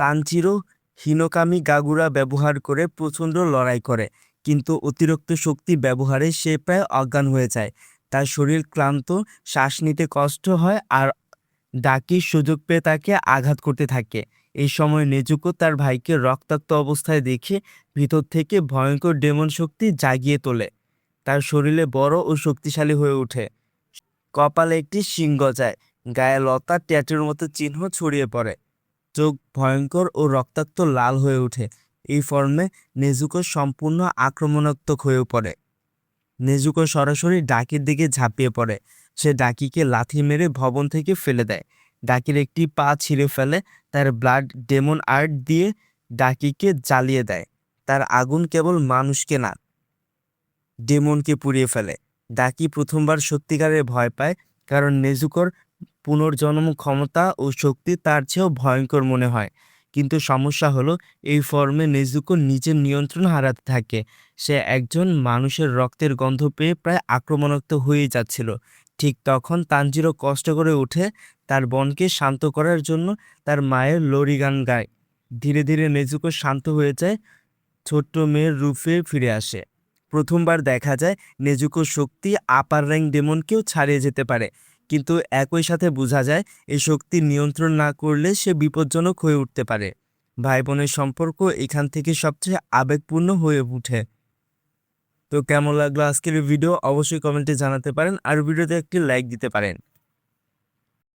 Tanjiro হিনোকামি গাগুরা ব্যবহার করে প্রচণ্ড লড়াই করে, কিন্তু অতিরিক্ত শক্তি ব্যবহারে সে প্রায় অজ্ঞান হয়ে যায়। তার শরীর ক্লান্ত, শ্বাস নিতে কষ্ট হয়, আর ডাকির সুযোগ পেয়ে তাকে আঘাত করতে থাকে। এই সময় নেজুকো তার ভাইকে রক্তাক্ত অবস্থায় দেখে ভিতর থেকে ভয়ঙ্কর ডেমন শক্তি জাগিয়ে তোলে। তার শরীরে বড় ও শক্তিশালী হয়ে ওঠে, কপালে একটি সিং গজায়, গায়ে লতা ট্যাটুর মতো চিহ্ন ছড়িয়ে পড়ে, চোখ ভয়ঙ্কর ও রক্তাক্ত লাল হয়ে ওঠে। এই ফর্মে নেজুকো সম্পূর্ণ আক্রমণাত্মক হয়ে পড়ে। নেজুকো সরাসরি ডাকির দিকে ঝাঁপিয়ে পড়ে। সে ডাকিকে লাথি মেরে ভবন থেকে ফেলে দেয়। ডাকির একটি পা ছিঁড়ে ফেলে। তার ব্লাড ডেমন আর্ট দিয়ে ডাকিকে জ্বালিয়ে দেয়। তার আগুন কেবল মানুষকে না, ডেমনকে পুড়িয়ে ফেলে। ডাকি প্রথমবার সত্যিকারের ভয় পায়, কারণ নেজুকোর পুনর্জন্ম ক্ষমতা ও শক্তি তার চেয়েও ভয়ঙ্কর মনে হয়। কিন্তু সমস্যা হলো, এই ফর্মে নেজুকো নিজের নিয়ন্ত্রণ হারাতে থাকে। সে একজন মানুষের রক্তের গন্ধ পেয়ে প্রায় আক্রমণাত্মক হয়ে যাচ্ছিল। ঠিক তখন তানজিরো কষ্ট করে উঠে তার বোনকে শান্ত করার জন্য তার মায়ের লরিগান গায়। ধীরে ধীরে নেজুকো শান্ত হয়ে যায়, ছোট্ট মেয়ের রূপে ফিরে আসে। প্রথমবার দেখা যায় নেজুকোর শক্তি আপার র্যাঙ্ক ডেমনকেও ছাড়িয়ে যেতে পারে, কিন্তু একই সাথে বোঝা যায় এই শক্তি নিয়ন্ত্রণ না করলে সে বিপজ্জনক হয়ে উঠতে পারে। ভাই বোনের সম্পর্ক এখান থেকে সবচেয়ে আবেগপূর্ণ হয়ে ওঠে। তো কেমন লাগলো আজকের ভিডিও অবশ্যই কমেন্টে জানাতে পারেন, আর ভিডিওতে একটি লাইক দিতে পারেন।